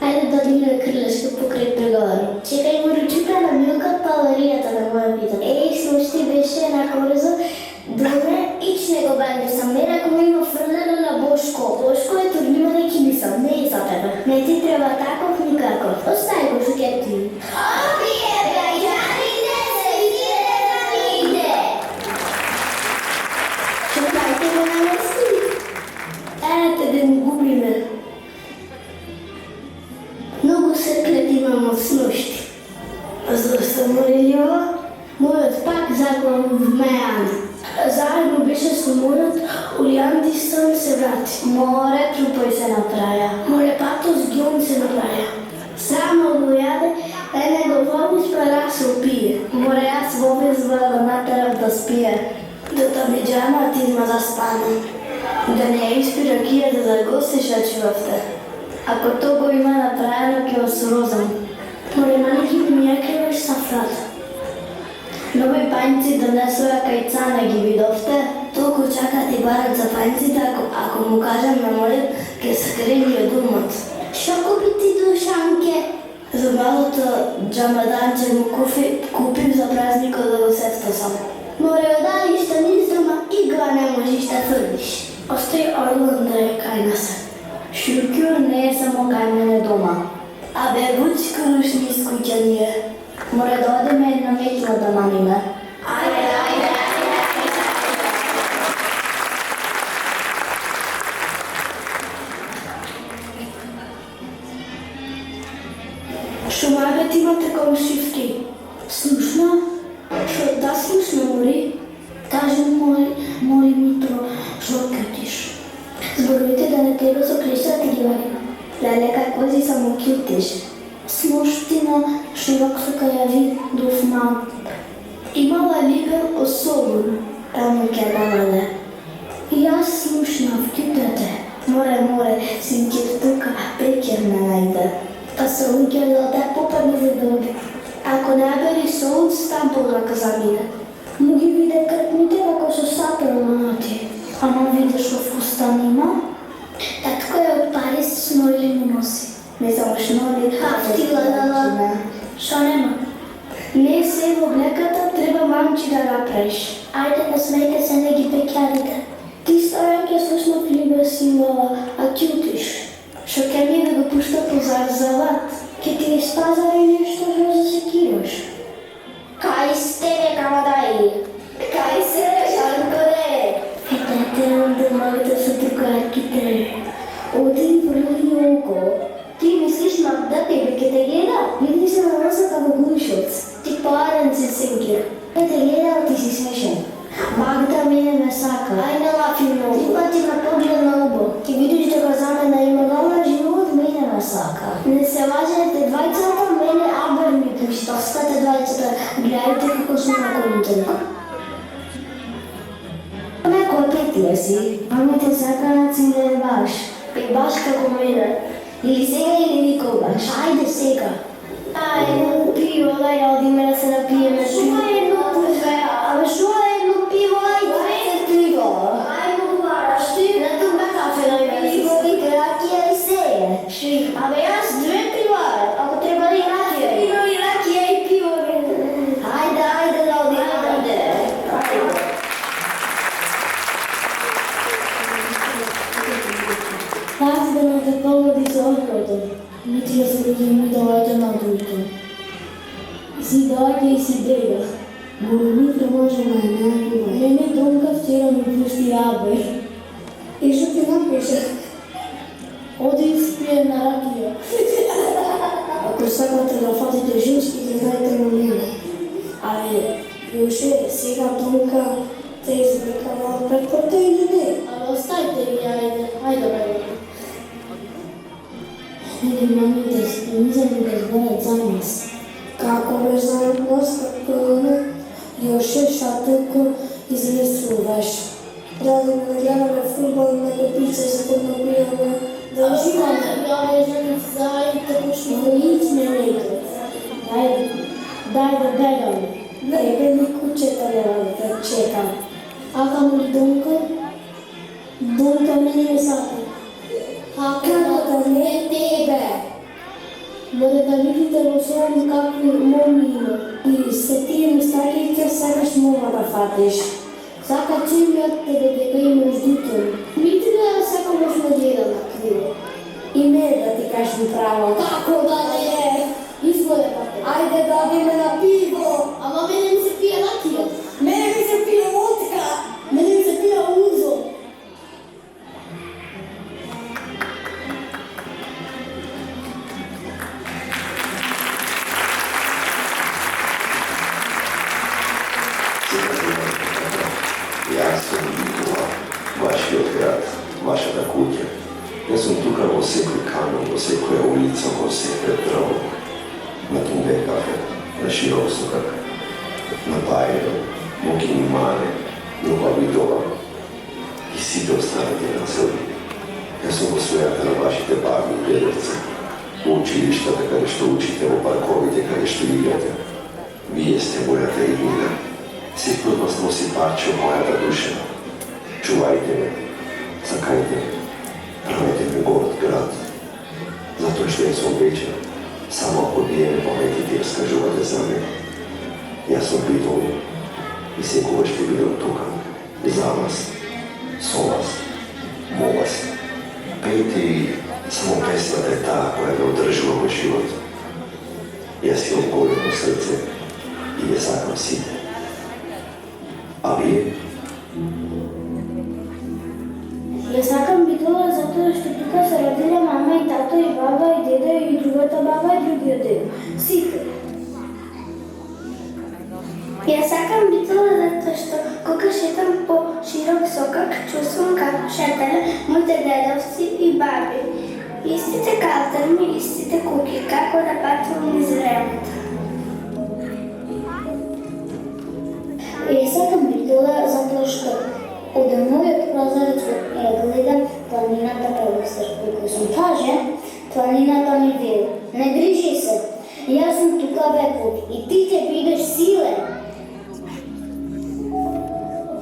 Ајде да дигне крилешко покрај преговора. Чекај му ручука на Милка паларијата на моја вида. Ей, сношти беше на корза вмеан. Заедно беше со морот, Олијандисан се врати. Море трупој се направија. Море патос гион се направија. Само го јаде, него вовис пара се опие. Море јас вовис го натерав да спие. До табиџана ти изма заспана. Да не ја испи ракијата да го се шачувавте. Ако то го има направено, ќе осрозам. Море маники ми ја креваш сафрата. Нови пањци донесоа кајцана, ги видовте? Толку чакат и барат за пањците, ако му кажам на море, ке скрени од умот. Шо купи ти душанке? За малото джамаданче му купив за празникот да го сетствам. Море одали што низ дома игла не можеш да тврдиш. Остои Орлан да е кај нас. Шуркјур не е само кај мене дома. Абе, вучко рушни искуќа ние. Море да одиме една метла да маниме. Ајде. Шумавет имате комшивки. Слушна? Шо да слушна, Мори? Кажи моли Митро, шо кјутиш? Зборувате да не треба со клишата ги варим. Леле, како си само кјутиш? Смоштина, широк со кајави, дуфман. Имала либер особен. Тамо ќе давале. Јас слушнав кјутете. Море, синките тука пекер ме најде. Та се уѓа да те попадне за доби. Ако не бери соус, стампол рака за мине. Му ги виде крпните како со сапер манати. Ама видиш во фустан има? Татко е од Париз, шноли му носи. Не само шноли, ти гledala. Шо нема? Не се во блеката, треба мамчи да направиш. Ајде, не смејте се, не ги пекјарите. Ти старен ке слушнав либе си имала, а кјутиш. Шо ке ми да го пушта позар зават? Ке ти спазари нешто што да се кираш. Кај сте, камадај? Кај се, шанкоре? Тете, онде магата со тугарките. Оди врли око. Ти мислиш Магда тебе ке те гледа? Види се на носа како гушец. Ти парен си сингер. Ке те гледа, ти си смешен. Магда мене ме сака. Ај не лафи многу. Ти пати на поглед на обо. Ти видиш дека за мене има добра живот, мене ме сака. Не се лажете двајцата, мене абер ми пушта. Остате двајцата, гледајте како сум на контент. Некој петија си, а ми те сака на цилен баш. И баш како мене. Или сега или никогаш. Ајде сега. Ајде, пиво, дај да одиме да се напиеме. Шо е едно пиве? Абе шо е едно пиво? Ајде пиво. Ајде, говораш ти. На тука кафе да има пиво и ракија и се. Ши. Абе јас две пива, ако треба да и ракија. Пиво и ракија и пиво. Ајде да одиме. Ајде. Тази да не те погоди за окото. Митија се луѓе ми доаѓа на дујко. Си доаѓа и си бега. Митро може да е најубаво. Мене Донка вчера ми пусти абер. И што ти напише? Оди и спие на ракија. Ако сакате да фатите женските, знаете на мене. Абе, Јуше, сега Донка те извлекава пред те или не? Абе, оставите ги, ајде бе. Или мамите низам да зборат за нас. Како бе за нас, како не? Јоше шатоко измислуваш. Дали не гледаме фудбал на копица за поднапијаме? Да уживаме. Ја вежам зајте почнемо ичне некој. Дај да бегаме. Не бе ни кучета нема да чекам. А камо ли Донка? Донка мене не сака. Како да не тебе? Море да видите во сон какви моми има. И се тие мистаките сакаш мома да фатиш. Сака чимјат те дека имаш дител. Мити да секогаш ме гледа на криво. И не да ти кажем право. Како да не? Изволе пате. Ајде да одиме на пиво. Ама мене ми се пие ракија. Мене ми се пие водка. Мене ми се пие узо. Сега вашата куќа. Јас сум тука во секој камен, во секоја улица, во секој дрво, на Тумбе кафе, на Широк сокак, на Бајро, во Кинимане, Нова Видова и сите останати населби. Јас сум во својата на вашите баби и дедовци, во училиштата каде што учите, во парковите каде што играте. Вие сте мојата иднина. Секој од вас носи парче од мојата душа. Чувајте ме, сакајте ме, правете ме горд град. Затоа што јас сум вечен, само ако вие ме паметите и раскажувате за мене. Јас сум Битол и секогаш ќе бидам тука, за вас, со вас, во вас. Пејте и само песната е таа која ме одржува во живот. Јас имам големо срце и ја сакам сите. А вие? Ја сакам Битола затоа што тука се родиле мама и тато и баба и деда и другата баба и другиот дедо. Сите. Ја сакам Битола затоа што кога шетам по Широк сокак, чувствувам како шетале моите дедовци и баби. Истите калтерми, истите куки, како да патувам низ времето. Ја сакам Битола затоа што од мојот прозорец ја гледам планината Пелестер. Кога сум кажен, планината ми вели: не грижи се, јас сум тука векот и ти ќе бидеш силен.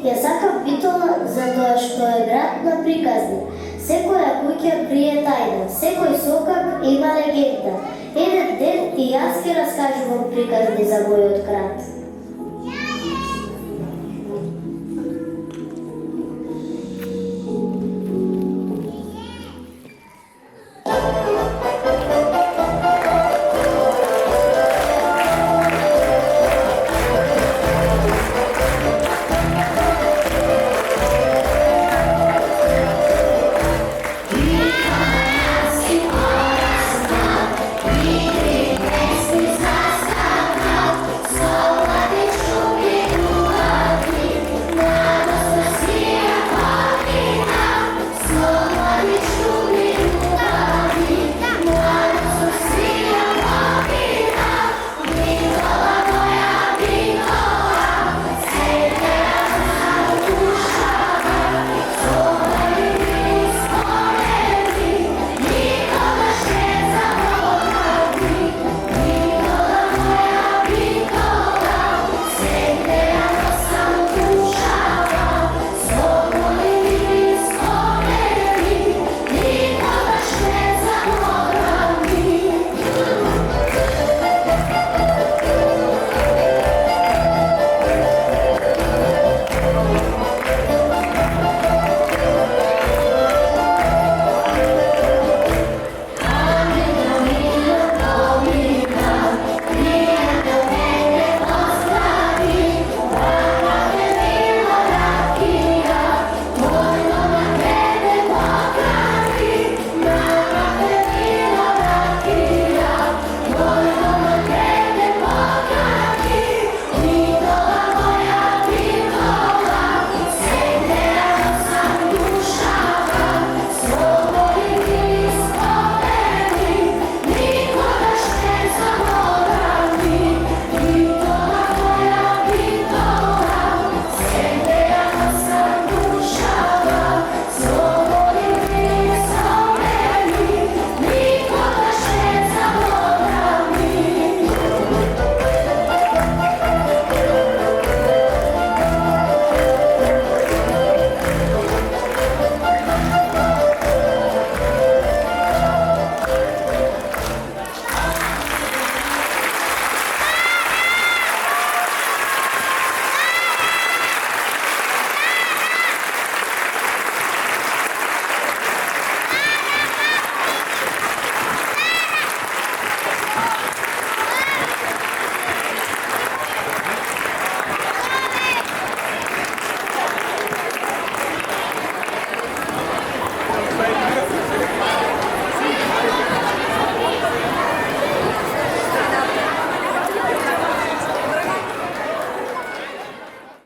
Ја сакам Битола затоа што е град на приказни. Секоја куќа крие тајна, секој сокак има легенда. Еден ден и јас ќе раскажувам приказни за мојот град.